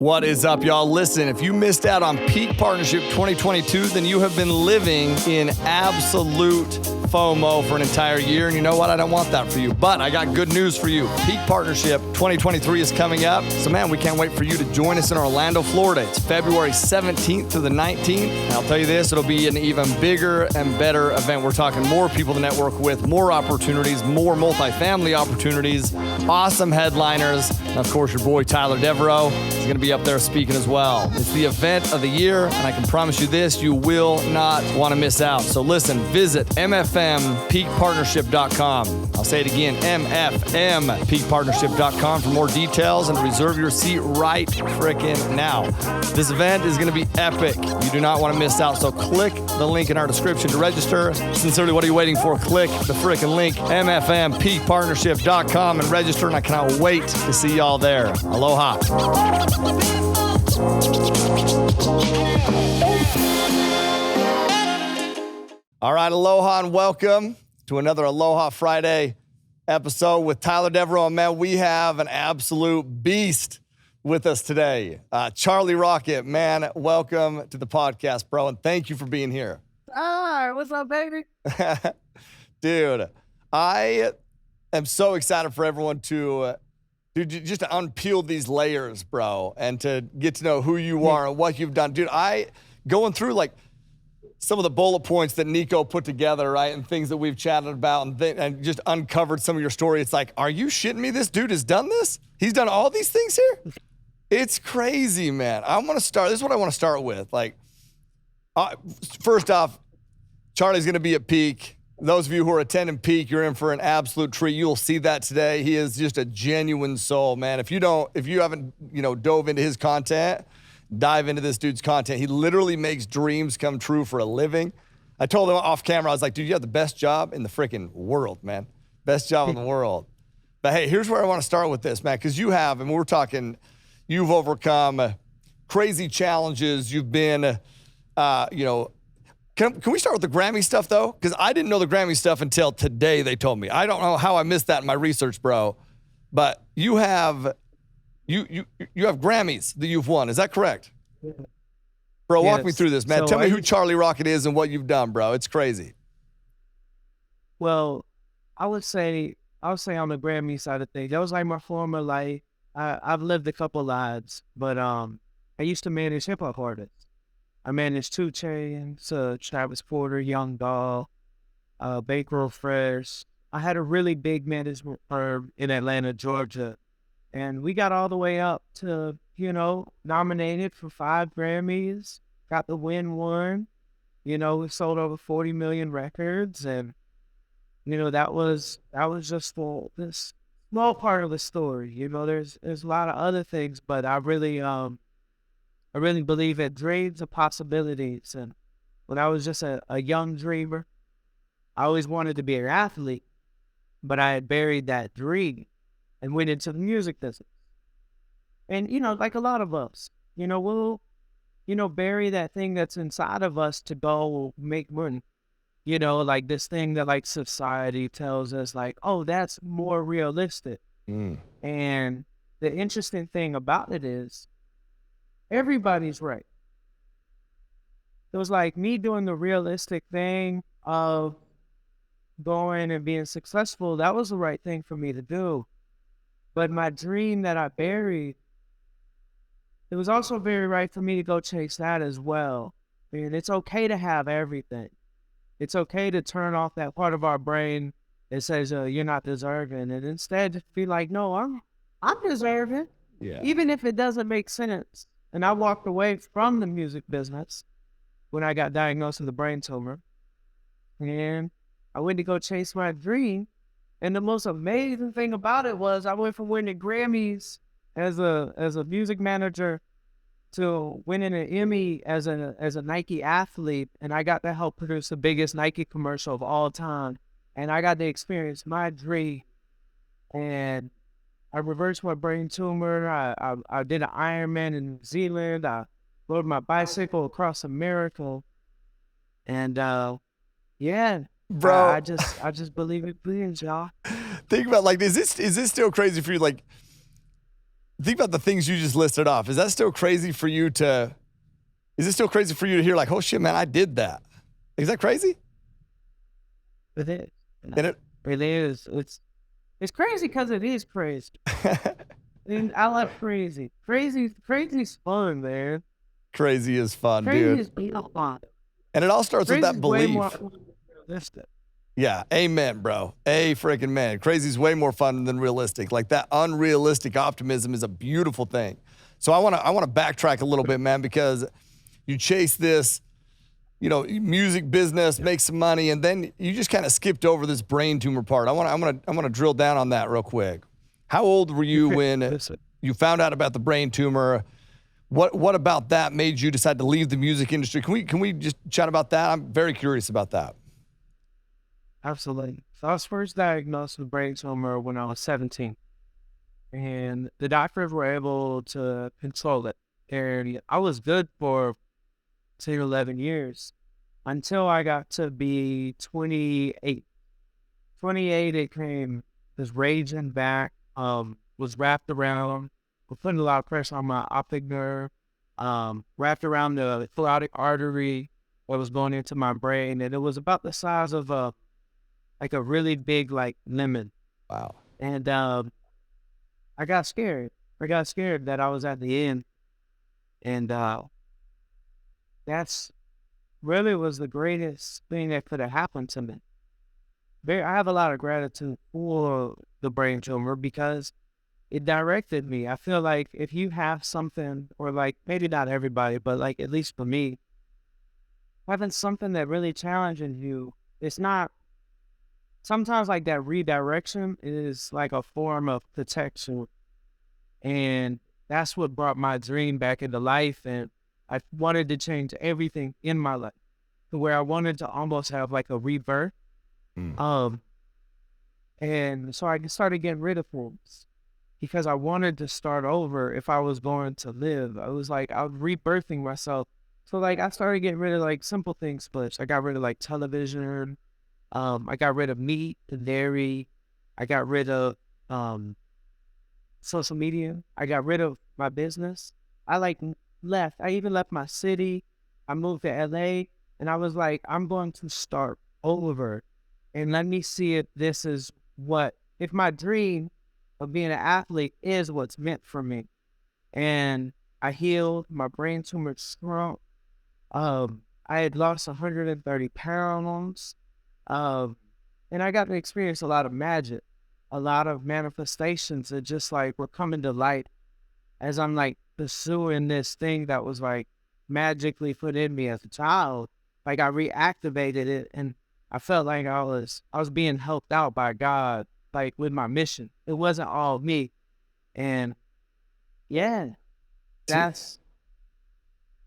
What is up, y'all? Listen, if you missed out on Peak Partnership 2022, then you have been living in absolute FOMO for an entire year. And you know what? I don't want that for you. But I got good news for you. Peak Partnership 2023 is coming up. So, man, we can't wait for you to join us in Orlando, Florida. It's February 17th to the 19th. And I'll tell you this, it'll be an even bigger and better event. We're talking more people to network with, more opportunities, more multifamily opportunities, awesome headliners. And, of course, your boy, Tyler Deveraux, is going to be up there speaking as well. It's the event of the year, and I can promise you this, you will not want to miss out. So listen, visit mfmpeakpartnership.com. I'll say it again, mfmpeakpartnership.com for more details and reserve your seat right frickin' now. This event is going to be epic. You do not want to miss out, so click the link in our description to register. Sincerely, what are you waiting for? Click the frickin' link, mfmpeakpartnership.com, and register, and I cannot wait to see y'all there. Aloha. All right, aloha and welcome to another Aloha Friday episode with Tyler Deveraux. Man, we have an absolute beast with us today. Charlie Rocket, man, welcome to the podcast, bro, and thank you for being here. What's up, baby? Dude, I am so excited for everyone to just to unpeel these layers, bro, and to get to know who you are and what you've done. Dude, going through like some of the bullet points that Nico put together, right, and things that we've chatted about and just uncovered some of your story. It's like, are you shitting me? This dude has done this? He's done all these things here? It's crazy, man. This is what I want to start with. Like, first off, Charlie's going to be at Peak. Those of you who are attending Peak, you're in for an absolute treat. You'll see that today. He is just a genuine soul, man. If you haven't, dove into his content, dive into this dude's content. He literally makes dreams come true for a living. I told him off camera, I was like, dude, you have the best job in the freaking world, man. Best job in the world. But hey, here's where I want to start with this, man, because you've overcome crazy challenges. You've been, Can we start with the Grammy stuff, though? Because I didn't know the Grammy stuff until today, they told me. I don't know how I missed that in my research, bro. But you have Grammys that you've won. Is that correct? Yeah. Bro, walk me through this, man. Tell me who Charlie Rocket is and what you've done, bro. It's crazy. Well, I would say on the Grammy side of things, that was like my former life. I've lived a couple lives, but I used to manage hip-hop artists. I managed 2 Chainz, Travis Porter, Young Doll, Bankroll Fresh. I had a really big management firm in Atlanta, Georgia. And we got all the way up to, nominated for 5 Grammys, got the win one. We sold over 40 million records. And, that was just this small part of the story. There's a lot of other things, but I really believe in dreams and possibilities. And when I was just a young dreamer, I always wanted to be an athlete, but I had buried that dream and went into the music business. And, like a lot of us, we'll, bury that thing that's inside of us to go make money. Like this thing that like society tells us like, oh, that's more realistic. And the interesting thing about it is, everybody's right. It was like me doing the realistic thing of going and being successful. That was the right thing for me to do. But my dream that I buried, it was also very right for me to go chase that as well. And it's okay to have everything. It's okay to turn off that part of our brain that says you're not deserving, and instead be like, no, I'm deserving. Yeah. Even if it doesn't make sense. And I walked away from the music business when I got diagnosed with a brain tumor. And I went to go chase my dream. And the most amazing thing about it was I went from winning Grammys as a music manager to winning an Emmy as a Nike athlete. And I got to help produce the biggest Nike commercial of all time. And I got to experience my dream. And I reversed my brain tumor. I did an Ironman in New Zealand. I rode my bicycle across America. And bro, I just believe it bleeds, y'all. Think about, like, is this still crazy for you? Like, think about the things you just listed off. Is that still crazy for you to, is it still crazy for you to hear like, oh shit, man, I did that? Is that crazy? It is. And It is. It's crazy because it is crazy. And I love crazy. Crazy's fun, man. Crazy is fun, Crazy dude. is fun. And it all starts with that Crazy's way belief. more fun than realistic. Yeah, amen, bro. Freaking man. Crazy's way more fun than realistic. Like that unrealistic optimism is a beautiful thing. So I wanna backtrack a little bit, man, because you chase this, music business, make some money, and then you just kind of skipped over this brain tumor part. I wanna drill down on that real quick. How old were you when you found out about the brain tumor? What about that made you decide to leave the music industry? Can we just chat about that? I'm very curious about that. Absolutely. So I was first diagnosed with brain tumor when I was 17. And the doctors were able to control it. And I was good for 10 or 11 years until I got to be 28. 28, it came, this raging back, was wrapped around, was putting a lot of pressure on my optic nerve, wrapped around the carotid artery that was going into my brain. And it was about the size of a really big, lemon. Wow. And I got scared. I got scared that I was at the end. And that's really was the greatest thing that could have happened to me. I have a lot of gratitude for the brain tumor because it directed me. I feel like if you have something, or maybe not everybody, but at least for me, having something that really challenges you, it's not, sometimes that redirection is like a form of protection. And that's what brought my dream back into life. And I wanted to change everything in my life to where I wanted to almost have a rebirth. And so I started getting rid of things because I wanted to start over if I was going to live. I was I was rebirthing myself. So I started getting rid of simple things, but I got rid of television. I got rid of meat and dairy. I got rid of social media. I got rid of my business. I left. I even left my city. I moved to LA, and I was I'm going to start over, and let me see if this is if my dream of being an athlete is what's meant for me. And I healed. My brain tumor shrunk. I had lost 130 pounds. And I got to experience a lot of magic, a lot of manifestations that just were coming to light as I'm pursuing this thing that was magically put in me as a child. I reactivated it, and I felt like I was being helped out by God, with my mission. It wasn't all me. And yeah, that's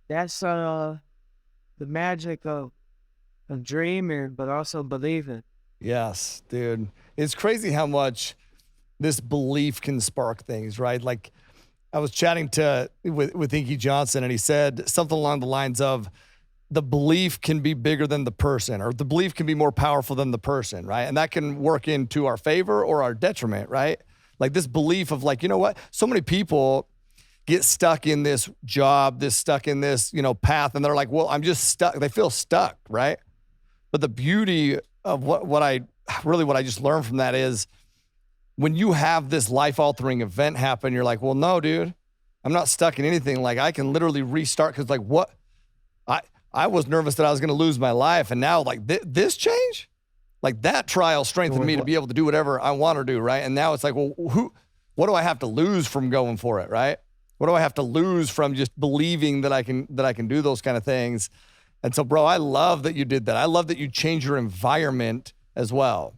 the magic of dreaming, but also believing. Yes, dude. It's crazy how much this belief can spark things, right? I was chatting with Inky Johnson, and he said something along the lines of the belief can be bigger than the person, or the belief can be more powerful than the person, right? And that can work into our favor or our detriment, right? This belief of you know what? So many people get stuck in this job, stuck in this, path, and they're well, I'm just stuck. They feel stuck, right? But the beauty of what I just learned from that is when you have this life-altering event happen, you're well, no, dude, I'm not stuck in anything. I can literally restart because what? I was nervous that I was going to lose my life, and now this change? That trial strengthened me to be able to do whatever I want to do, right? And now it's well, what do I have to lose from going for it, right? What do I have to lose from just believing that I can do those kind of things? And so, bro, I love that you did that. I love that you change your environment as well.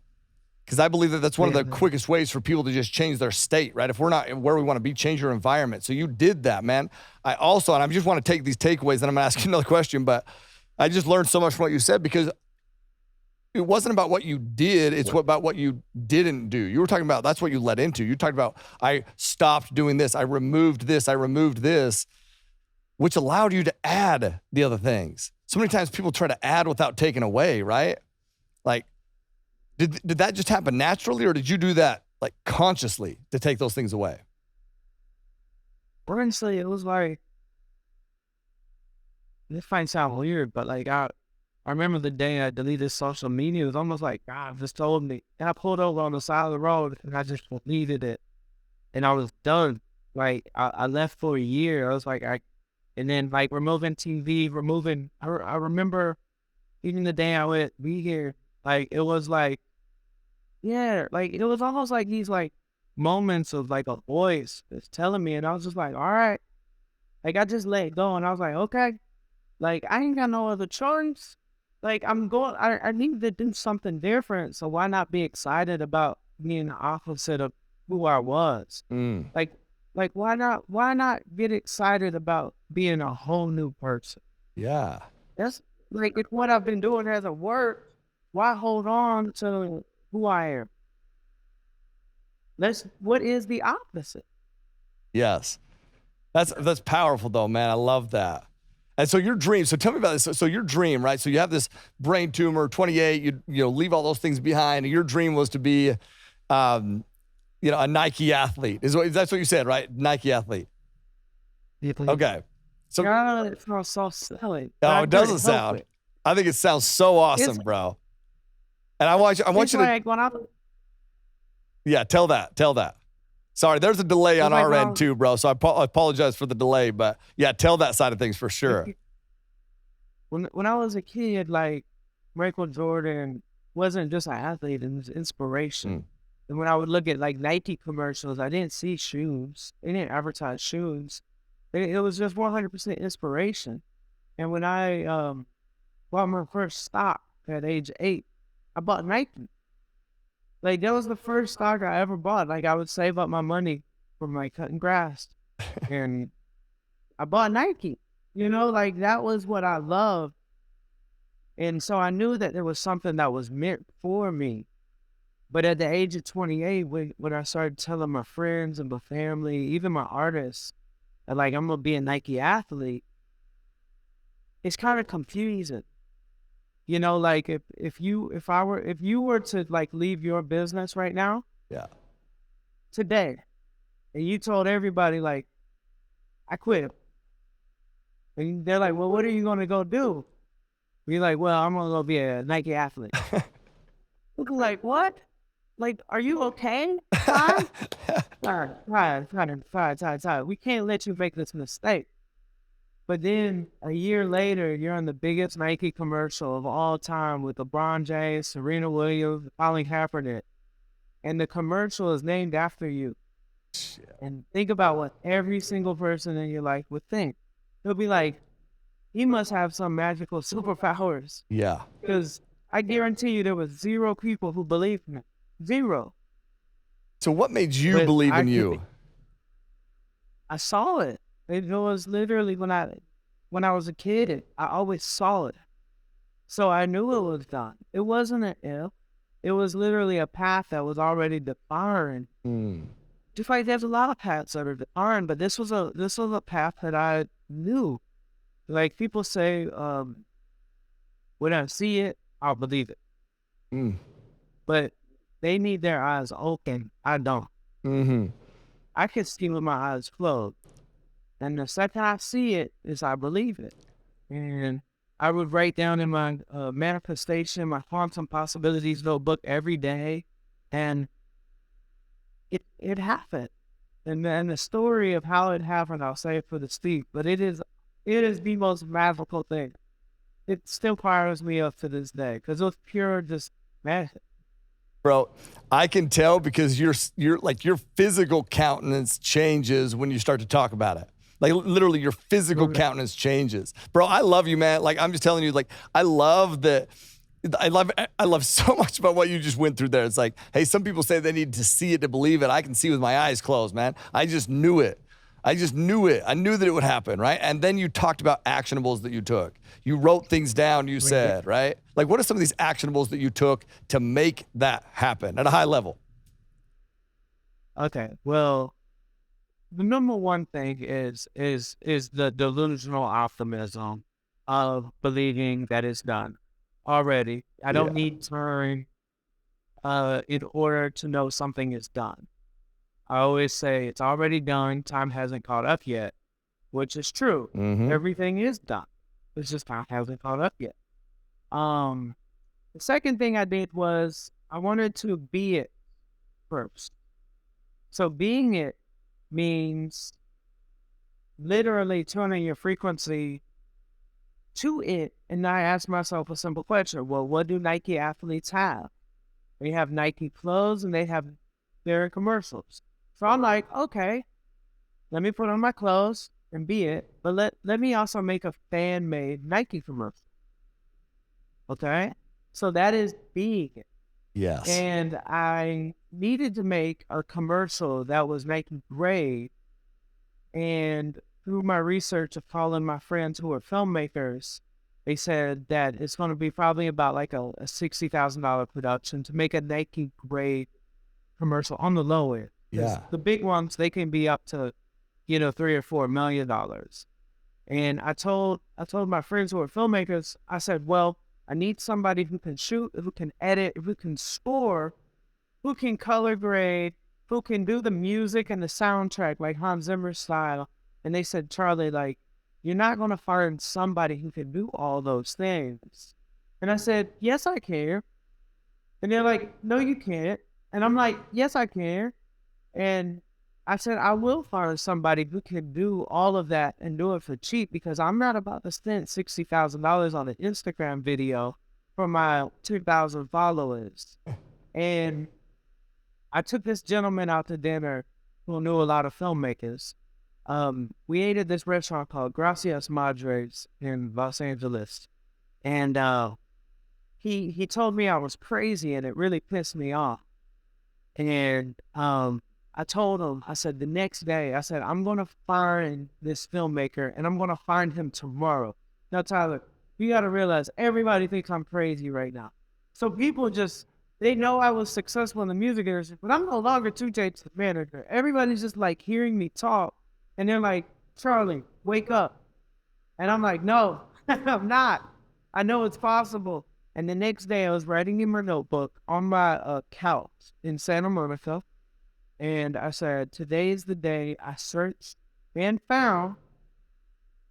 Because I believe that that's one of the quickest ways for people to just change their state, right? If we're not where we want to be, change your environment. So you did that, man. I also, and I just want to take these takeaways, and I'm going to ask you another question, but I just learned so much from what you said, because it wasn't about what you did, it's about what you didn't do. You were talking about, that's what you led into. You talked about, I stopped doing this, I removed this, which allowed you to add the other things. So many times people try to add without taking away, right? Did that just happen naturally, or did you do that consciously to take those things away? honestly, it was like, this might sound weird, but like I remember the day I deleted social media. It was almost like God just told me. And I pulled over on the side of the road and I just deleted it, and I was done. Like I left for a year. I was like and then like removing TV, removing. I remember even the day I went be here. Like it was like, yeah, like it was almost like these like moments of like a voice that's telling me, and I was just like, all right. Like I just let it go, and I was like, okay. Like, I ain't got no other choice. Like, I need to do something different. So why not be excited about being the opposite of who I was? Mm. Like, why not get excited about being a whole new person? Yeah. That's like, if what I've been doing hasn't worked, why hold on to who I am? What is the opposite? Yes. That's powerful though, man. I love that. And so your dream, so tell me about this. So your dream, right? So you have this brain tumor, 28, you leave all those things behind. And your dream was to be, a Nike athlete. That's what you said, right? Nike athlete. Okay. So, God, it sounds so silly. oh, it doesn't sound. I think it sounds so awesome, bro. And I want you to, like when I, yeah, tell that. Sorry, there's a delay on our end too, bro. So I apologize for the delay, but yeah, tell that side of things for sure. When I was a kid, like Michael Jordan wasn't just an athlete; it was inspiration. And when I would look at like Nike commercials, I didn't see shoes. They didn't advertise shoes. It was just 100% inspiration. And when I bought my first stock at age 8, I bought Nike. Like, that was the first stock I ever bought. Like, I would save up my money from like cutting grass, and I bought Nike. Like that was what I loved. And so I knew that there was something that was meant for me. But at the age of 28, when I started telling my friends and my family, even my artists, that like I'm gonna be a Nike athlete, it's kind of confusing. Like if you were to like leave your business right now, yeah, today, and you told everybody like, I quit, and they're like, well, what are you gonna go do? You're like, well, I'm gonna go be a Nike athlete. People like, what? Like, are you okay? Fine. Fine. We can't let you make this mistake. But then a year later, you're on the biggest Nike commercial of all time with LeBron James, Serena Williams, Colin Kaepernick. And the commercial is named after you. And think about what every single person in your life would think. They'll be like, he must have some magical superpowers. Yeah. Because I guarantee you there was 0 people who believed me. 0. So what made you believe in you? I saw it. It was literally when I was a kid, I always saw it. So I knew it was done. It wasn't an if. It was literally a path that was already defined. Just like there's a lot of paths that are defined, but this was a path that I knew. Like people say, when I see it, I'll believe it. But they need their eyes open. I don't. I can see with my eyes closed. And the second I see it is I believe it. And I would write down in my manifestation, my quantum possibilities notebook every day. And it happened. And then the story of how it happened, I'll say it for the steep. But it is the most magical thing. It still fires me up to this day because it was pure just magic. Bro, I can tell because your physical countenance changes when you start to talk about it. Like literally your physical countenance changes. Bro, I love you, man. Like I'm just telling you, like I love so much about what you just went through there. It's like, hey, some people say they need to see it to believe it. I can see with my eyes closed, man. I just knew it. I knew that it would happen, right? And then you talked about actionables that you took. You wrote things down, you said, right? Like what are some of these actionables that you took to make that happen at a high level? Okay, well, the number one thing is the delusional optimism of believing that it's done already. I don't need time in order to know something is done. I always say it's already done. Time hasn't caught up yet, which is true. Mm-hmm. Everything is done. It's just time hasn't caught up yet. The second thing I did was I wanted to be it first. So being it means literally tuning your frequency to it. And I asked myself a simple question. Well, what do Nike athletes have? They have Nike clothes and they have their commercials. So I'm like, okay, let me put on my clothes and be it. But let me also make a fan-made Nike commercial. Okay? So that is being it. Yes. And I needed to make a commercial that was Nike grade. And through my research of calling my friends who are filmmakers, they said that it's going to be probably about like a $60,000 production to make a Nike grade commercial on the low end. Yeah. The big ones, they can be up to, $3 or $4 million. And I told my friends who are filmmakers, I said, well, I need somebody who can shoot, who can edit, who can score, who can color grade, who can do the music and the soundtrack like Hans Zimmer style. And they said, Charlie, like, you're not going to find somebody who can do all those things. And I said, yes, I can. And they're like, no, you can't. And I'm like, yes, I can. And I said, I will find somebody who can do all of that and do it for cheap because I'm not about to spend $60,000 on an Instagram video for my 2,000 followers. And I took this gentleman out to dinner who knew a lot of filmmakers. We ate at this restaurant called Gracias Madres in Los Angeles. And he told me I was crazy and it really pissed me off. And I told him, I said, the next day, I said, I'm going to find this filmmaker and I'm going to find him tomorrow. Now, Tyler, you got to realize everybody thinks I'm crazy right now. So people they know I was successful in the music industry, but I'm no longer 2J's manager. Everybody's just like hearing me talk and they're like, Charlie, wake up. And I'm like, no, I'm not. I know it's possible. And the next day I was writing in my notebook on my couch in Santa Monica. And I said, today is the day I searched and found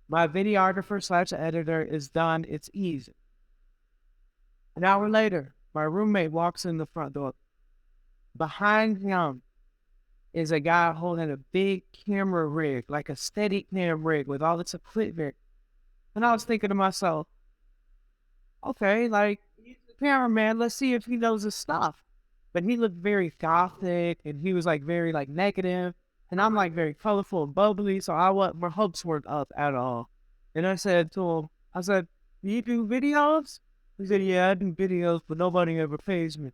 my videographer / editor is done. It's easy. An hour later, my roommate walks in the front door. Behind him is a guy holding a big camera rig, like a steady cam rig with all its equipment. And I was thinking to myself, okay, like, he's the cameraman, let's see if he knows his stuff. But he looked very gothic and he was like very like negative. And I'm like very colorful and bubbly. So my hopes weren't up at all. And I said to him, do you do videos? He said, yeah, I do videos, but nobody ever pays me.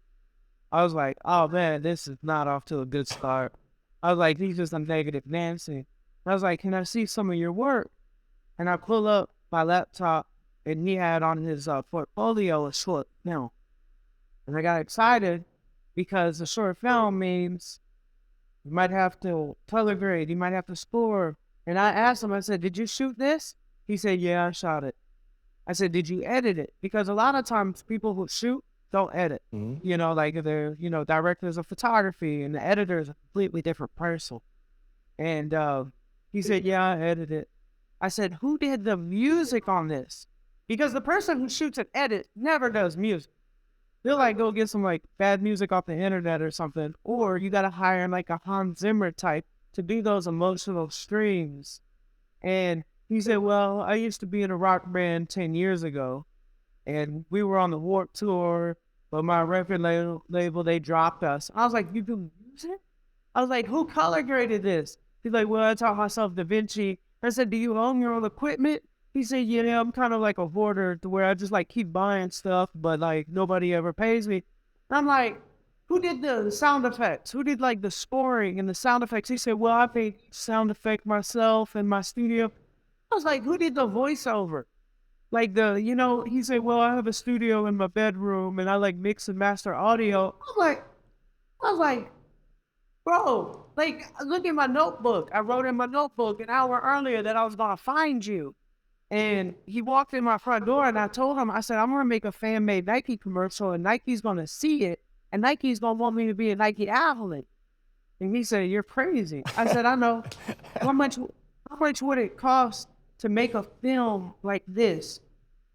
I was like, oh man, this is not off to a good start. I was like, he's just a negative Nancy. I was like, can I see some of your work? And I pull up my laptop and he had on his portfolio a short film. And I got excited because a short film means you might have to color grade, you might have to score. And I asked him, I said, did you shoot this? He said, yeah, I shot it. I said, did you edit it? Because a lot of times people who shoot don't edit. Mm-hmm. Like they're, directors of photography and the editor is a completely different person. And he said, yeah, I edited it. I said, who did the music on this? Because the person who shoots and edits never does music. They'll like go get some like bad music off the internet or something, or you gotta hire like a Hans Zimmer type to do those emotional streams. And he said, well, I used to be in a rock band 10 years ago, and we were on the Warped Tour, but my record label, they dropped us. I was like, you do music? I was like, who color graded this? He's like, well, I taught myself Da Vinci. I said, do you own your own equipment? He said, yeah, I'm kind of like a hoarder to where I just like keep buying stuff, but like nobody ever pays me. And I'm like, who did the sound effects? Who did like the scoring and the sound effects? He said, well, I made sound effect myself in my studio. I was like, who did the voiceover? Like he said, well, I have a studio in my bedroom and I like mix and master audio. I was like, bro, like look at my notebook. I wrote in my notebook an hour earlier that I was going to find you. And he walked in my front door and I told him, I said, I'm going to make a fan-made Nike commercial and Nike's going to see it and Nike's going to want me to be a Nike athlete. And he said, "You're crazy." I said, "I know. How much would it cost to make a film like this?"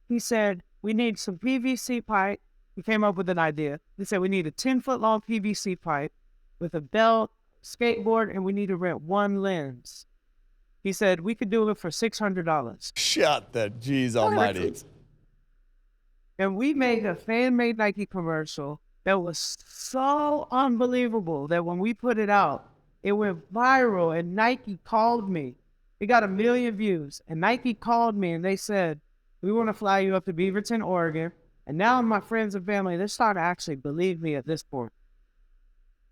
He said, "We need some PVC pipe." We came up with an idea. He said, "We need a 10-foot long PVC pipe with a belt, skateboard, and we need to rent one lens." He said, "We could do it for $600. Shut the jeez almighty. And we made a fan-made Nike commercial that was so unbelievable that when we put it out, it went viral, and Nike called me. It got 1 million views, and Nike called me and they said, "We want to fly you up to Beaverton, Oregon." And now my friends and family, they're starting to actually believe me at this point.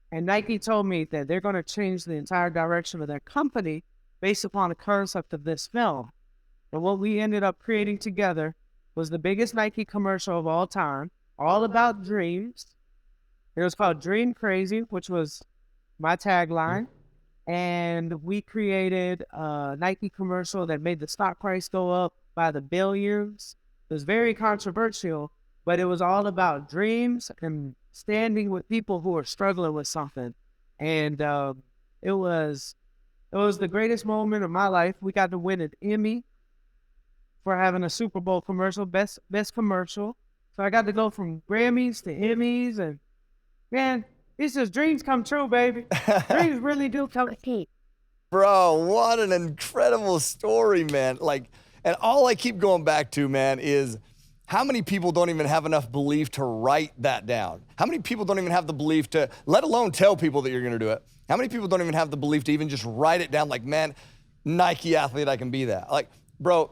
And Nike told me that they're going to change the entire direction of their company based upon the concept of this film. And what we ended up creating together was the biggest Nike commercial of all time, all about dreams. It was called Dream Crazy, which was my tagline. And we created a Nike commercial that made the stock price go up by the billions. It was very controversial, but it was all about dreams and standing with people who are struggling with something. And it was the greatest moment of my life. We got to win an Emmy for having a Super Bowl commercial, best commercial. So I got to go from Grammys to Emmys, and man, it's just dreams come true, baby. Dreams really do come true. Bro, what an incredible story, man. Like, and all I keep going back to, man, is how many people don't even have enough belief to write that down? How many people don't even have the belief to, let alone tell people that you're going to do it? How many people don't even have the belief to even just write it down like, man, Nike athlete, I can be that. Like, bro,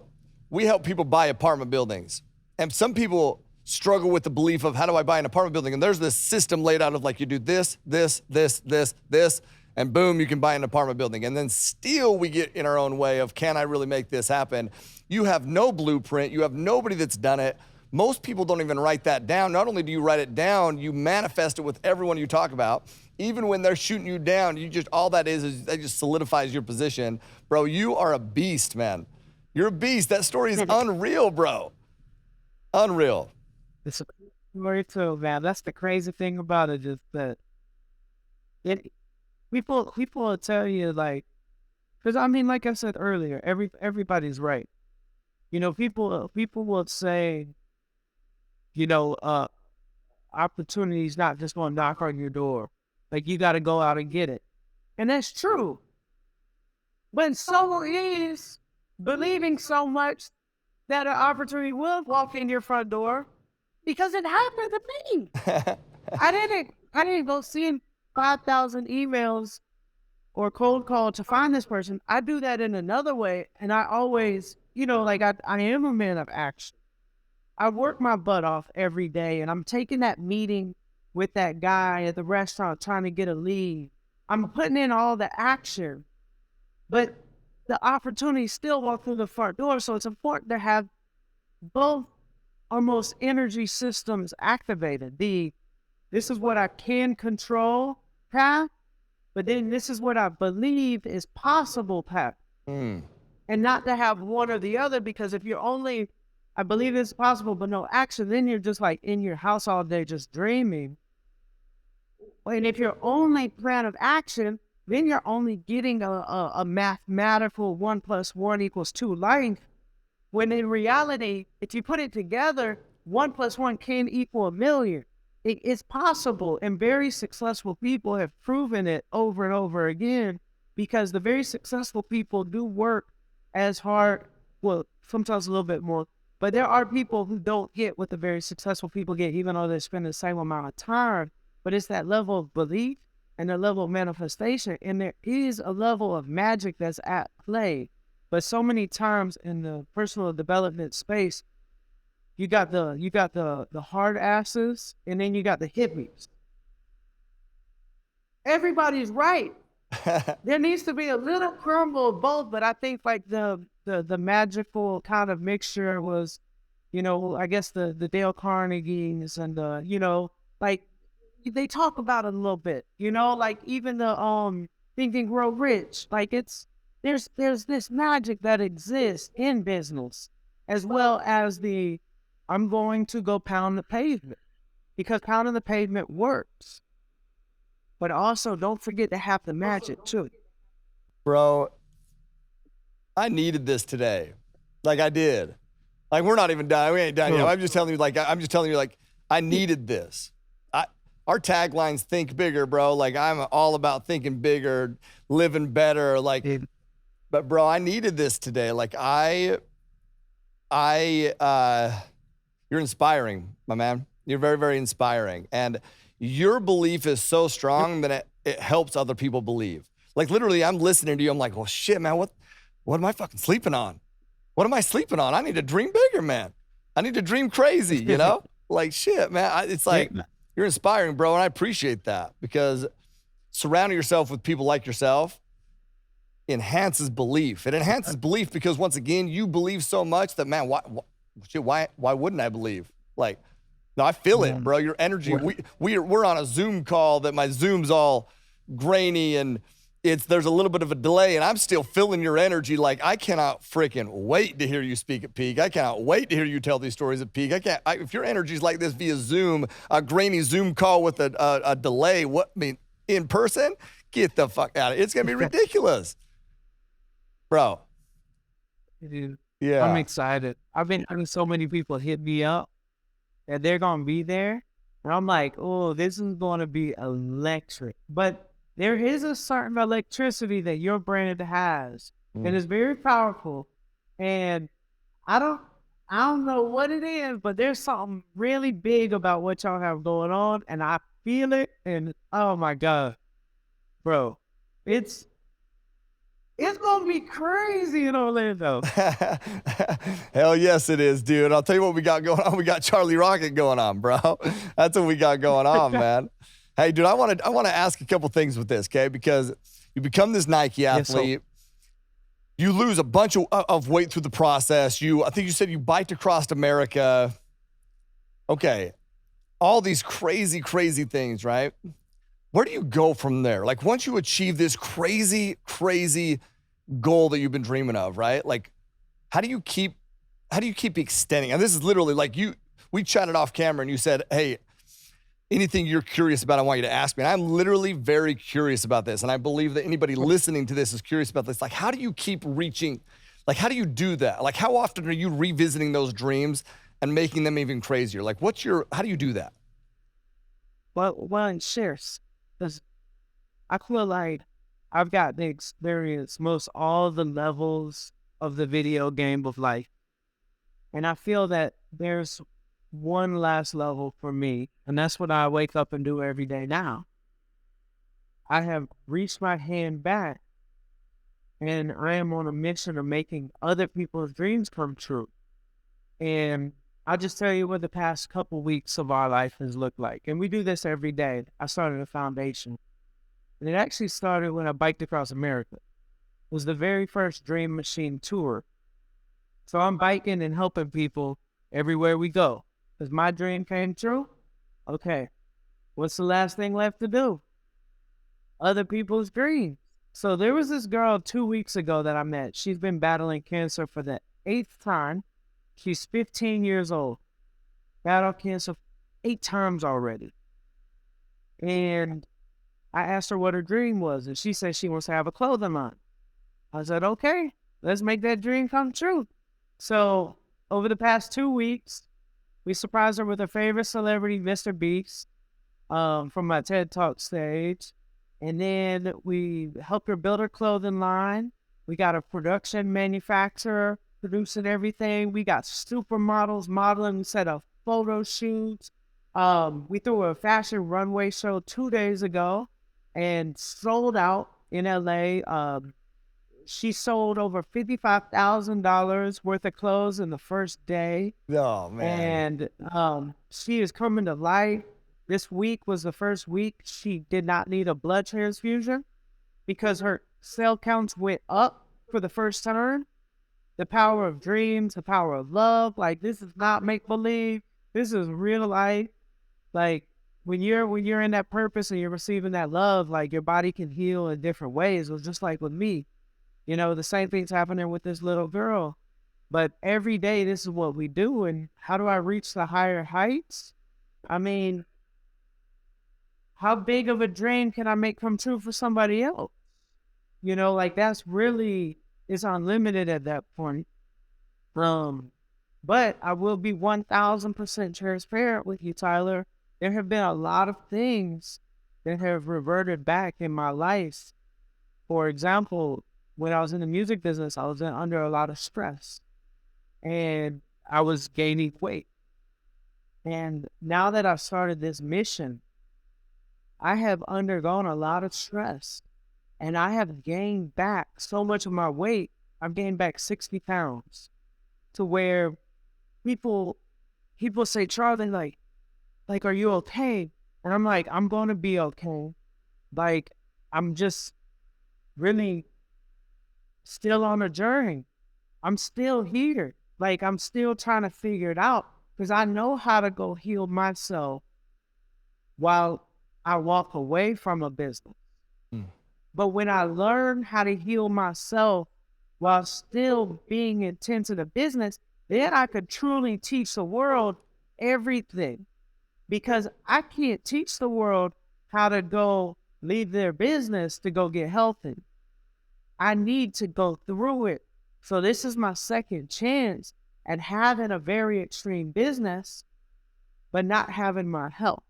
we help people buy apartment buildings. And some people struggle with the belief of, how do I buy an apartment building? And there's this system laid out of like, you do this, and boom, you can buy an apartment building. And then still we get in our own way of, can I really make this happen? You have no blueprint. You have nobody that's done it. Most people don't even write that down. Not only do you write it down, you manifest it with everyone you talk about. Even when they're shooting you down, all that is that just solidifies your position. Bro, you are a beast, man. You're a beast. That story is unreal, bro. Unreal. It's a story too, man. That's the crazy thing about it, is that people will tell you, like, because I mean, like I said earlier, everybody's right. You know, people will say, you know, opportunity's not just going to knock on your door. Like, you got to go out and get it. And that's true. But so is believing so much that an opportunity will walk in your front door, because it happened to me. I didn't go send 5,000 emails or cold call to find this person. I do that in another way. And I always, you know, like I am a man of action. I work my butt off every day, and I'm taking that meeting with that guy at the restaurant trying to get a lead. I'm putting in all the action, but the opportunity still walk through the front door. So it's important to have both almost energy systems activated. This is what I can control path, but then this is what I believe is possible path. And not to have one or the other, because if you're only, I believe it's possible, but no action, then you're just like in your house all day just dreaming. And if you're only plan of action, then you're only getting a mathematical 1 + 1 = 2 length, when in reality, if you put it together, 1 + 1 can equal 1 million. It's possible, and very successful people have proven it over and over again, because the very successful people do work as hard, well, sometimes a little bit more, but there are people who don't get what the very successful people get, even though they spend the same amount of time. But it's that level of belief and the level of manifestation, and there is a level of magic that's at play. But so many times in the personal development space, you got the hard asses, and then you got the hippies. Everybody's right. There needs to be a little crumble of both, but I think like the magical kind of mixture was, you know, I guess the Dale Carnegies and the, you know, like they talk about it a little bit, you know, like even the Think and Grow Rich. Like there's this magic that exists in business, as well as the I'm going to go pound the pavement, because pounding the pavement works. but also don't forget to have the magic too. Bro, I needed this today. Like I did. Like we're not even done. We ain't done yet. I'm just telling you, like, I needed this. Our taglines, think bigger, bro. Like I'm all about thinking bigger, living better. Like, but bro, I needed this today. Like you're inspiring, my man. You're very, very inspiring. And your belief is so strong that it helps other people believe. Like literally, I'm listening to you. I'm like, well, shit, man, what am I fucking sleeping on? What am I sleeping on? I need to dream bigger, man. I need to dream crazy, you know? Like, shit, man. It's like, you're inspiring, bro, and I appreciate that because surrounding yourself with people like yourself enhances belief. It enhances belief because, once again, you believe so much that, man, why wouldn't I believe? Like, no, I feel it, bro. Your energy. We're on a Zoom call that my Zoom's all grainy and there's a little bit of a delay, and I'm still feeling your energy. Like, I cannot freaking wait to hear you speak at peak. I cannot wait to hear you tell these stories at peak. If your energy's like this via Zoom, a grainy Zoom call with a delay, in person, get the fuck out of it. It's going to be ridiculous. Bro. Dude, Yeah. I'm excited. I've been having so many people hit me up that they're going to be there. And I'm like, oh, this is going to be electric. But there is a certain electricity that your brand has, and it's very powerful. And I don't know what it is, but there's something really big about what y'all have going on, and I feel it. And oh my God, bro, it's gonna be crazy in Orlando. Hell yes, it is, dude. I'll tell you what we got going on. We got Charlie Rocket going on, bro. That's what we got going on, man. Hey, dude, I want to ask a couple things with this, okay? Because you become this Nike athlete. Yes, you lose a bunch of weight through the process. I think you said you biked across America. Okay. All these crazy, crazy things, right? Where do you go from there? Like, once you achieve this crazy, crazy goal that you've been dreaming of, right? Like, how do you keep extending? And this is literally like we chatted off camera and you said, hey, anything you're curious about, I want you to ask me. And I'm literally very curious about this. And I believe that anybody listening to this is curious about this. Like, how do you keep reaching? Like, how do you do that? Like, how often are you revisiting those dreams and making them even crazier? Like, how do you do that? Well, in shares, because I feel like I've got the experience most all the levels of the video game of life. And I feel that there's one last level for me, and that's what I wake up and do every day now. I have reached my hand back, and I am on a mission of making other people's dreams come true. And I'll just tell you what the past couple weeks of our life has looked like. And we do this every day. I started a foundation. And it actually started when I biked across America. It was the very first Dream Machine tour. So I'm biking and helping people everywhere we go. Because my dream came true. Okay, what's the last thing left to do? Other people's dreams. So there was this girl 2 weeks ago that I met. She's been battling cancer for the 8th time. She's 15 years old. Battled cancer 8 times already. And I asked her what her dream was, and she said she wants to have a clothing line. I said, okay, let's make that dream come true. So over the past 2 weeks, we surprised her with her favorite celebrity, Mr. Beast, from my TED Talk stage. And then we helped her build her clothing line. We got a production manufacturer producing everything. We got supermodels modeling. We set up photo shoots. We threw a fashion runway show 2 days ago and sold out in LA. She sold over $55,000 worth of clothes in the first day. Oh, man. And she is coming to life. This week was the first week she did not need a blood transfusion because her cell counts went up for the first time. The power of dreams, the power of love. Like, this is not make-believe. This is real life. Like, when you're in that purpose and you're receiving that love, like, your body can heal in different ways. It was just like with me. You know, the same thing's happening with this little girl. But every day, this is what we do. And how do I reach the higher heights? I mean, how big of a dream can I make come true for somebody else? You know, like that's really, it's unlimited at that point. But I will be 1000% transparent with you, Tyler. There have been a lot of things that have reverted back in my life. For example, when I was in the music business, I was under a lot of stress and I was gaining weight. And now that I've started this mission, I have undergone a lot of stress and I have gained back so much of my weight. I've gained back 60 pounds to where people say, Charlie, like, are you okay? And I'm like, I'm going to be okay. Like, I'm just really still on a journey. I'm still here. Like, I'm still trying to figure it out because I know how to go heal myself while I walk away from a business. But when I learn how to heal myself while still being intense in a business, then I could truly teach the world everything. Because I can't teach the world how to go leave their business to go get healthy. I need to go through it. So this is my second chance at having a very extreme business, but not having my health.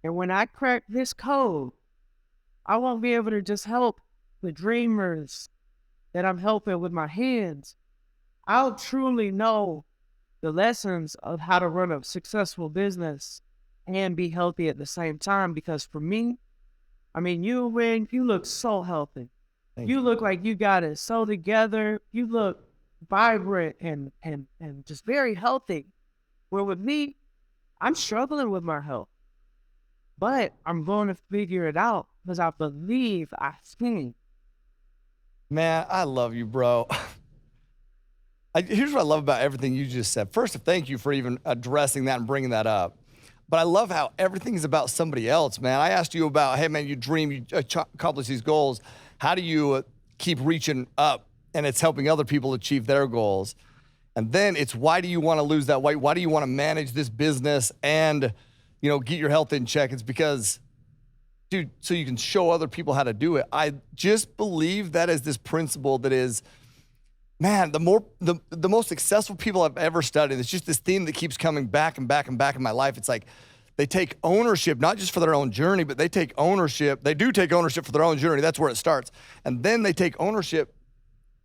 And when I crack this code, I won't be able to just help the dreamers that I'm helping with my hands. I'll truly know the lessons of how to run a successful business and be healthy at the same time. Because for me, I mean, you, Willink, you look so healthy. You look like you got it so together. You look vibrant and just very healthy. Where with me, I'm struggling with my health. But I'm going to figure it out because I believe I can. Man, I love you, bro. Here's what I love about everything you just said. First, thank you for even addressing that and bringing that up. But I love how everything is about somebody else, man. I asked you about, hey, man, you dream, you accomplish these goals. How do you keep reaching up and it's helping other people achieve their goals? And then it's, why do you want to lose that weight? Why do you want to manage this business and, you know, get your health in check? It's because, dude, so you can show other people how to do it. I just believe that is this principle that is, man, the most successful people I've ever studied, it's just this theme that keeps coming back and back and back in my life. It's like they take ownership, not just for their own journey, but they take ownership. They do take ownership for their own journey. That's where it starts. And then they take ownership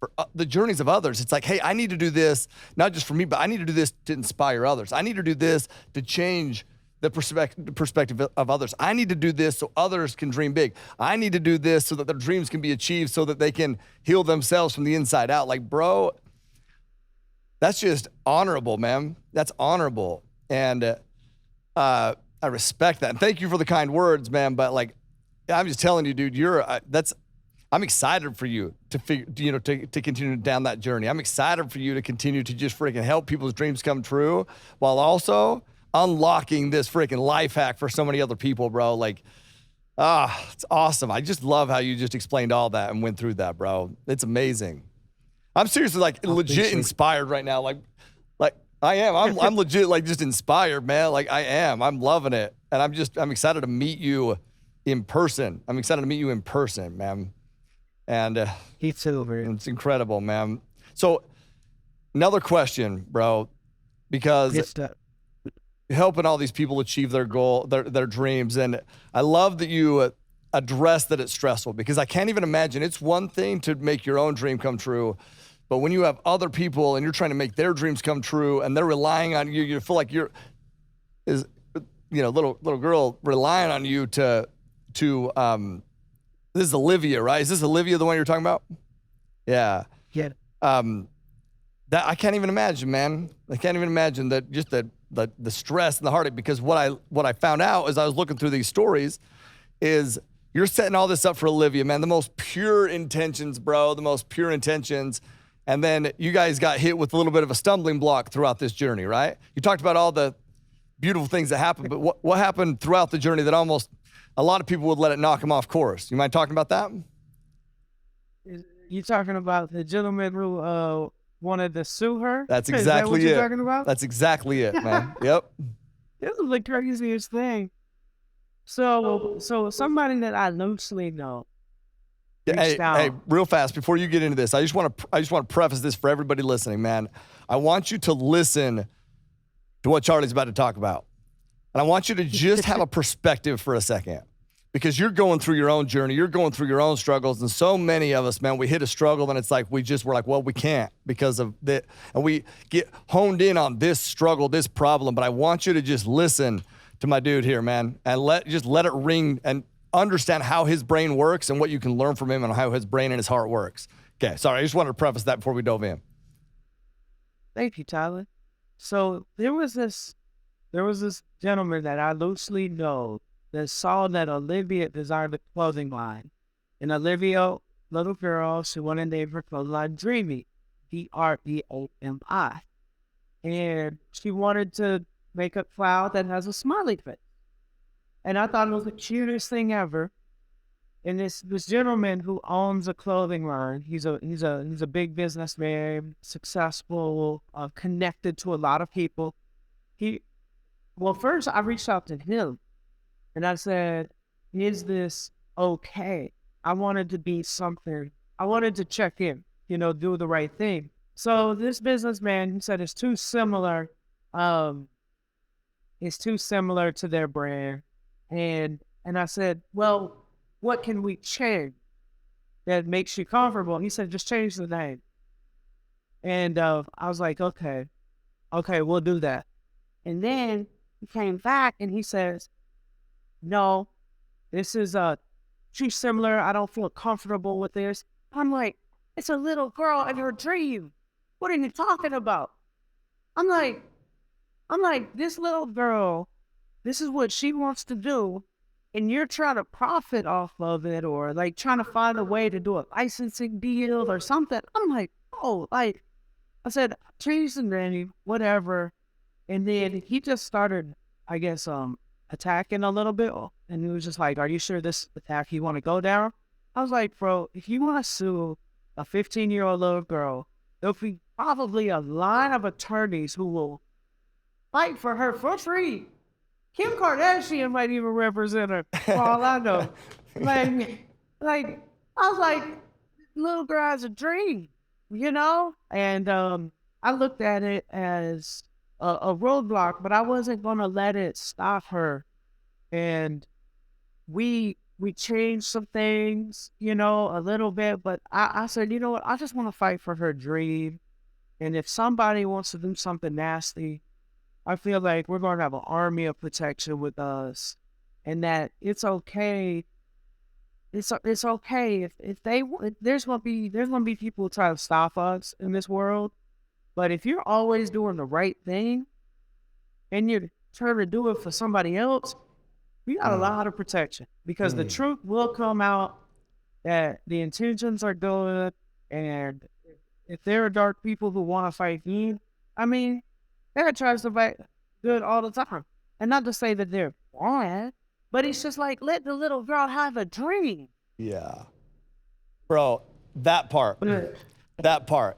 for the journeys of others. It's like, hey, I need to do this, not just for me, but I need to do this to inspire others. I need to do this to change the perspective of others. I need to do this so others can dream big. I need to do this so that their dreams can be achieved, so that they can heal themselves from the inside out. Like, bro, that's just honorable, man. That's honorable. And I respect that. And thank you for the kind words, man. But like, I'm just telling you, dude, I'm excited for you to to continue down that journey. I'm excited for you to continue to just freaking help people's dreams come true while also unlocking this freaking life hack for so many other people, bro. Like, it's awesome. I just love how you just explained all that and went through that, bro. It's amazing. I'm seriously like legit inspired right now. Like I am. I'm legit like just inspired, man. Like I am. I'm loving it. And I'm excited to meet you in person. I'm excited to meet you in person, man. And He's over. It's incredible, man. So another question, bro, because helping all these people achieve their goal, their dreams. And I love that you address that it's stressful, because I can't even imagine. It's one thing to make your own dream come true, but when you have other people and you're trying to make their dreams come true and they're relying on you, you feel like little girl relying on you to this is Olivia, right? Is this Olivia, the one you're talking about? Yeah. Yeah. That I can't even imagine, man. I can't even imagine that, just the stress and the heartache, because what I found out as I was looking through these stories is you're setting all this up for Olivia, man. The most pure intentions, bro, the most pure intentions. And then you guys got hit with a little bit of a stumbling block throughout this journey, right? You talked about all the beautiful things that happened, but what happened throughout the journey that almost a lot of people would let it knock them off course? You mind talking about that? You talking about the gentleman who wanted to sue her? That's exactly Is that what you're talking about? That's exactly it, man. Yep. It was the craziest thing. So somebody that I loosely know reached Hey, out. real fast before you get into this, I just want to preface this for everybody listening, man. I want you to listen to what Charlie's about to talk about. And I want you to just have a perspective for a second, because you're going through your own journey. You're going through your own struggles. And so many of us, man, we hit a struggle and it's like, we're like, well, we can't because of that. And we get honed in on this struggle, this problem. But I want you to just listen to my dude here, man, and let it ring and understand how his brain works and what you can learn from him and how his brain and his heart works. Okay. Sorry. I just wanted to preface that before we dove in. Thank you, Tyler. So there was this gentleman that I loosely know that saw that Olivia designed a clothing line. And Olivia, little girl, she wanted to name her clothing line Dreamy, Dreomi. And she wanted to make a cloud that has a smiley face. And I thought it was the cutest thing ever. And this gentleman who owns a clothing line, he's a big businessman, successful, connected to a lot of people. First I reached out to him and I said, is this okay? I wanted to be something. I wanted to check in, do the right thing. So this businessman, he said it's too similar. It's too similar to their brand. And I said, well, what can we change that makes you comfortable? He said, just change the name. And I was like, okay, we'll do that. And then he came back and he says, no, this is too similar. I don't feel comfortable with this. I'm like, it's a little girl in her dream. What are you talking about? I'm like, this little girl, this is what she wants to do. And you're trying to profit off of it, or like trying to find a way to do a licensing deal or something. I'm like, I said, change the name, whatever. And then he just started, I guess, attacking a little bit. And he was just like, are you sure this attack you want to go down? I was like, bro, if you want to sue a 15-year-old little girl, there'll be probably a line of attorneys who will fight for her for free. Kim Kardashian might even represent her, for all I know. Like, I was like, little girl has a dream, And I looked at it as a roadblock, but I wasn't going to let it stop her. And we changed some things, a little bit, but I said, you know what? I just want to fight for her dream. And if somebody wants to do something nasty, I feel like we're going to have an army of protection with us, and that it's okay. It's okay if there's going to be people who try to stop us in this world. But if you're always doing the right thing and you're trying to do it for somebody else, we got a lot of protection, because the truth will come out that the intentions are good. And if there are dark people who want to fight you, they're trying to fight good all the time. And not to say that they're bad, but it's just like, let the little girl have a dream. Yeah. Bro, that part.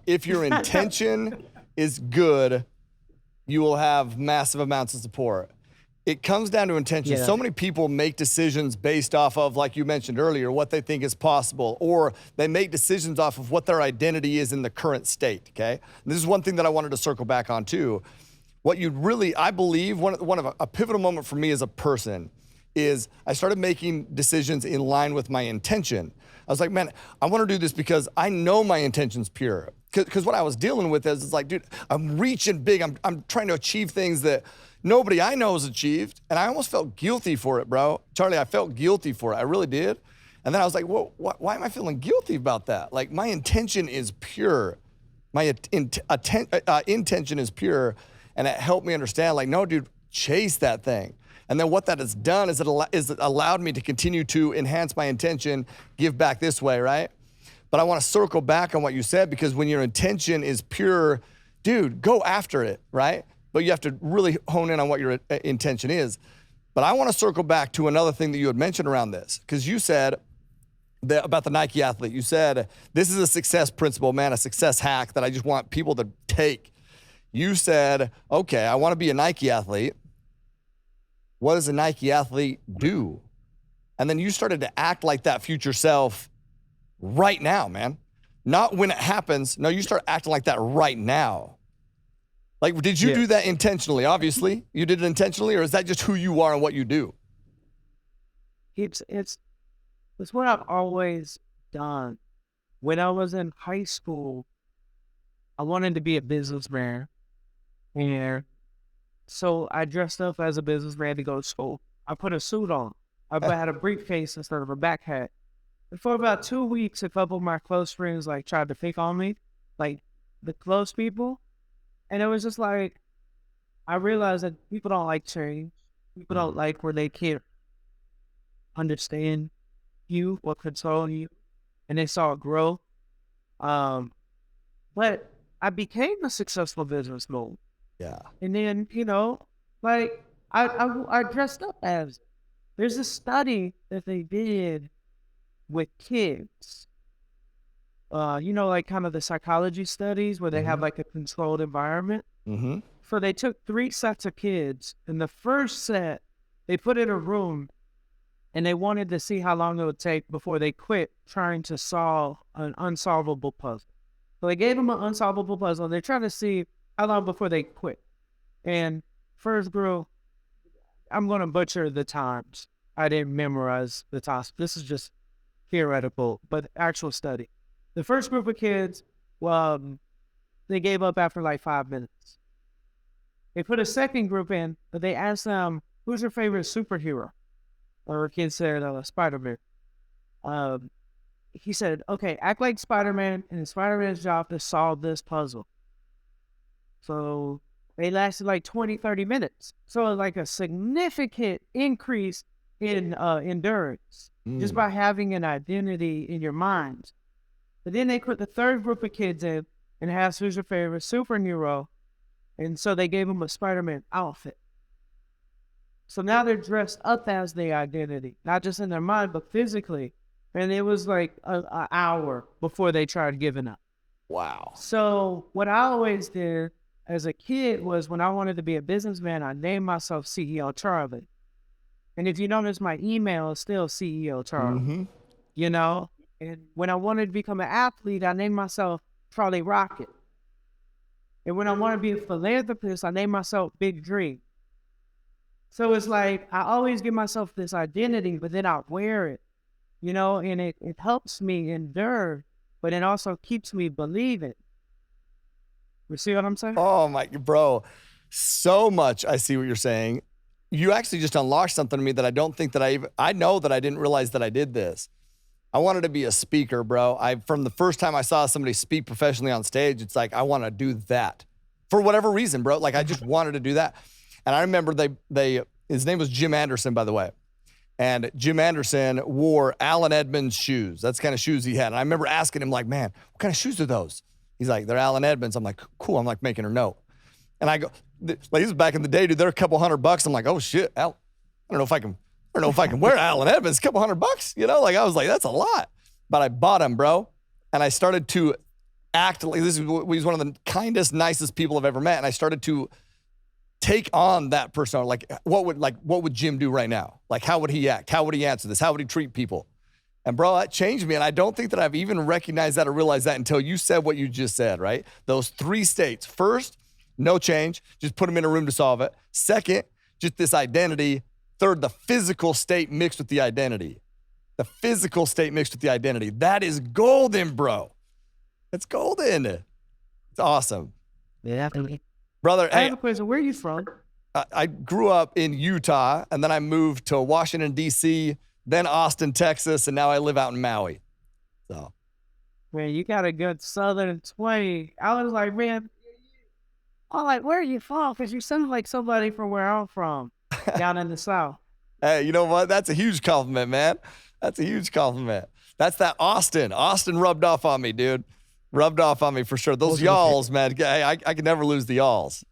If your intention is good, you will have massive amounts of support. It comes down to intention. Yeah. So many people make decisions based off of, like you mentioned earlier, what they think is possible, or they make decisions off of what their identity is in the current state, okay? And this is one thing that I wanted to circle back on too. What you really, I believe, one of a pivotal moment for me as a person is I started making decisions in line with my intention. I was like, man, I want to do this because I know my intention's pure. Because what I was dealing with is, it's like, dude, I'm reaching big. I'm trying to achieve things that nobody I know has achieved. And I almost felt guilty for it, bro. Charlie, I felt guilty for it. I really did. And then I was like, whoa, why am I feeling guilty about that? Like, my intention is pure. My intention is pure. And it helped me understand, like, no, dude, chase that thing. And then what that has done is it allowed me to continue to enhance my intention, give back this way, right? But I want to circle back on what you said, because when your intention is pure, dude, go after it, right? But you have to really hone in on what your intention is. But I want to circle back to another thing that you had mentioned around this, because you said about the Nike athlete. You said, this is a success principle, man, a success hack that I just want people to take. You said, okay, I want to be a Nike athlete. what does a Nike athlete do? And then you started to act like that future self right now, man. Not when it happens. No, you start acting like that right now. Like, did you do that intentionally? Obviously, you did it intentionally, or is that just who you are and what you do? It's what I've always done. When I was in high school, I wanted to be a businessman, and so I dressed up as a businessman to go to school. I put a suit on. I had a briefcase instead of a backpack. And for about 2 weeks, a couple of my close friends like tried to pick on me, like the close people. And it was just like, I realized that people don't like change. People don't like where they can't understand you or control you. And they saw it grow. But I became a successful businessman. Yeah. And then, like I dressed up as, there's a study that they did with kids. Like kind of the psychology studies where they have like a controlled environment. Mm-hmm. So they took 3 sets of kids. In the first set, they put in a room and they wanted to see how long it would take before they quit trying to solve an unsolvable puzzle. So they gave them an unsolvable puzzle. They're trying to see how long before they quit. And first group, I'm going to butcher the times. I didn't memorize the times. This is just theoretical, but actual study. The first group of kids, they gave up after like 5 minutes. They put a second group in, but they asked them, who's your favorite superhero? Or a kid said, Spider-Man. He said, okay, act like Spider-Man, and it's Spider-Man's job to solve this puzzle. So they lasted like 20, 30 minutes. So like a significant increase in endurance just by having an identity in your mind. But then they put the third group of kids in and asked, who's your favorite superhero? And so they gave them a Spider-Man outfit. So now they're dressed up as their identity, not just in their mind, but physically. And it was like an hour before they tried giving up. Wow. So what I always did as a kid was when I wanted to be a businessman, I named myself CEO Charlie. And if you notice, my email is still CEO Charlie, And when I wanted to become an athlete, I named myself Charlie Rocket. And when I want to be a philanthropist, I named myself Big Dream. So it's like I always give myself this identity, but then I wear it, and it helps me endure, but it also keeps me believing. You see what I'm saying? Oh my, bro, so much. I see what you're saying. You actually just unlocked something to me that I don't think that I know that I didn't realize that I did this. I wanted to be a speaker, bro. From the first time I saw somebody speak professionally on stage, it's like, I want to do that for whatever reason, bro. Like I just wanted to do that. And I remember his name was Jim Anderson, by the way. And Jim Anderson wore Allen Edmonds shoes. That's the kind of shoes he had. And I remember asking him like, man, what kind of shoes are those? He's like, they're Allen Edmonds. I'm like, cool. I'm like making her note. And I go, like this is back in the day, dude, they're a couple $100. I'm like, oh shit, I don't know if I can wear Allen Edmonds, a couple $100, like I was like, that's a lot. But I bought him, bro. And I started to act like he's one of the kindest, nicest people I've ever met. And I started to take on that persona. Like what would Jim do right now? Like, how would he act? How would he answer this? How would he treat people? And bro, that changed me. And I don't think that I've even recognized that or realized that until you said what you just said, right? Those 3 states. First, no change. Just put them in a room to solve it. Second, just this identity. Third, the physical state mixed with the identity. The physical state mixed with the identity. That is golden, bro. It's golden. It's awesome. Yeah. Brother, I have a question. Where are you from? I grew up in Utah, and then I moved to Washington, D.C., then Austin, Texas, and now I live out in Maui. So, Man, you got a good southern twang. I was like, man, where are you from? Because you sound like somebody from where I'm from, down in the South. Hey, you know what? That's a huge compliment, man. That's a huge compliment. That's that Austin. Austin rubbed off on me, dude. Rubbed off on me for sure. Those y'alls, man. Hey, I can never lose the y'alls.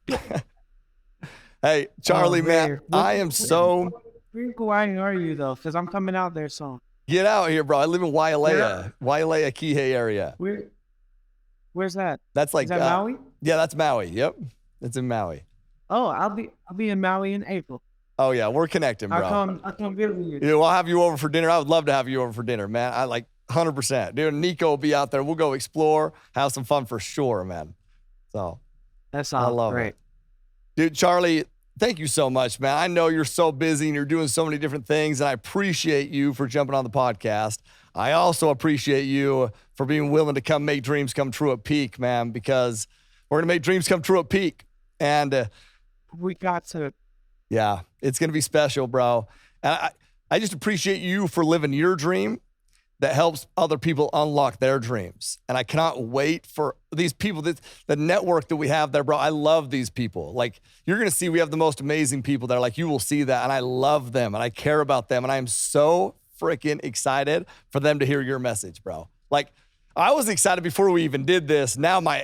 Hey, Charlie, man, I am so... Where in Hawaii are you, though? Because I'm coming out there soon. Get out here, bro. I live in Wailea, Kihei area. Where's that? That's like... Is that Maui? Yeah, that's Maui. Yep. It's in Maui. Oh, I'll be in Maui in April. Oh yeah, we're connecting, bro. I come visit you. Yeah, we'll have you over for dinner. I would love to have you over for dinner, man. I like 100%. Dude, Nico will be out there. We'll go explore, have some fun for sure, man. So That sounds great. it. Dude, Charlie, thank you so much, man. I know you're so busy and you're doing so many different things, and I appreciate you for jumping on the podcast. I also appreciate you for being willing to come make dreams come true at Peak, man, because we're going to make dreams come true at Peak. And We got to. yeah, it's going to be special, bro. And I just appreciate you for living your dream that helps other people unlock their dreams. And I cannot wait for these people, the network that we have there, bro. I love these people. Like, you're going to see we have the most amazing people there. Like, you will see that. And I love them and I care about them. And I am so freaking excited for them to hear your message, bro. Like, I was excited before we even did this. Now my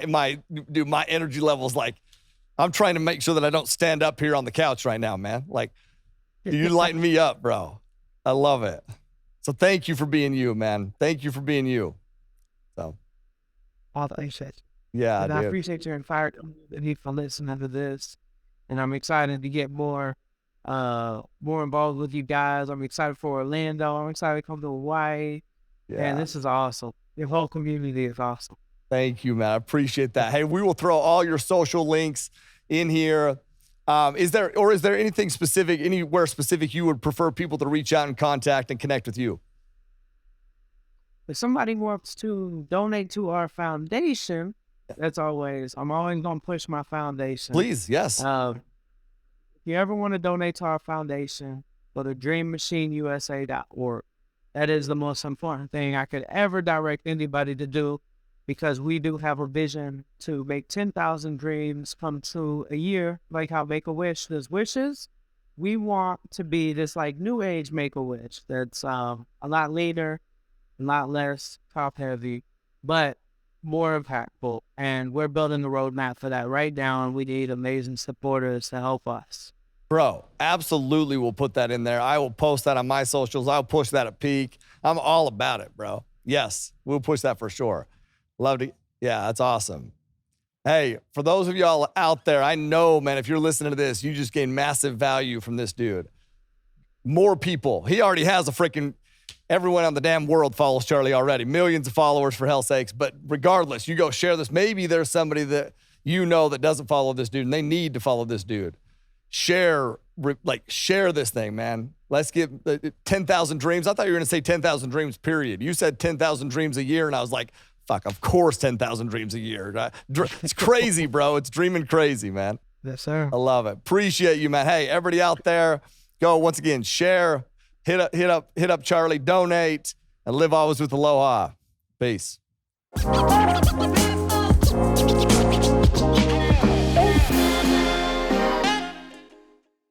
energy level is like, I'm trying to make sure that I don't stand up here on the couch right now, man. Like, you lighten me up, bro. I love it. So thank you for being you, man. Thank you for being you. So, All the shit. yeah, And dude. I appreciate your entire community for listening to this. And I'm excited to get more involved with you guys. I'm excited for Orlando. I'm excited to come to Hawaii. Yeah. And this is awesome. Your whole community is awesome. Thank you, man. I appreciate that. Hey, we will throw all your social links in here. Is there anything specific, anywhere specific you would prefer people to reach out and contact and connect with you? If somebody wants to donate to our foundation, I'm always going to push my foundation. Please, yes. If you ever want to donate to our foundation, go to dreammachineUSA.org. That is the most important thing I could ever direct anybody to do, because we do have a vision to make 10,000 dreams come true a year, like how Make-A-Wish does wishes. We want to be this like new age Make-A-Wish that's a lot leaner, a lot less top heavy, but more impactful. And we're building the roadmap for that right now, and we need amazing supporters to help us. Bro, absolutely we'll put that in there. I will post that on my socials. I'll push that at Peak. I'm all about it, bro. Yes, we'll push that for sure. Love to. Yeah, that's awesome. Hey, for those of y'all out there, I know, man, if you're listening to this, you just gain massive value from this dude. More people. He already has everyone on the damn world follows Charlie already. Millions of followers, for hell's sakes. But regardless, you go share this. Maybe there's somebody that you know that doesn't follow this dude and they need to follow this dude. Share this thing, man. Let's get 10,000 dreams. I thought you were going to say 10,000 dreams, period. You said 10,000 dreams a year, and I was like, fuck, of course 10,000 dreams a year. It's crazy, bro. It's dreaming crazy, man. Yes, sir. I love it. Appreciate you, man. Hey, everybody out there, go once again, share, hit up Charlie, donate, and live always with Aloha. Peace.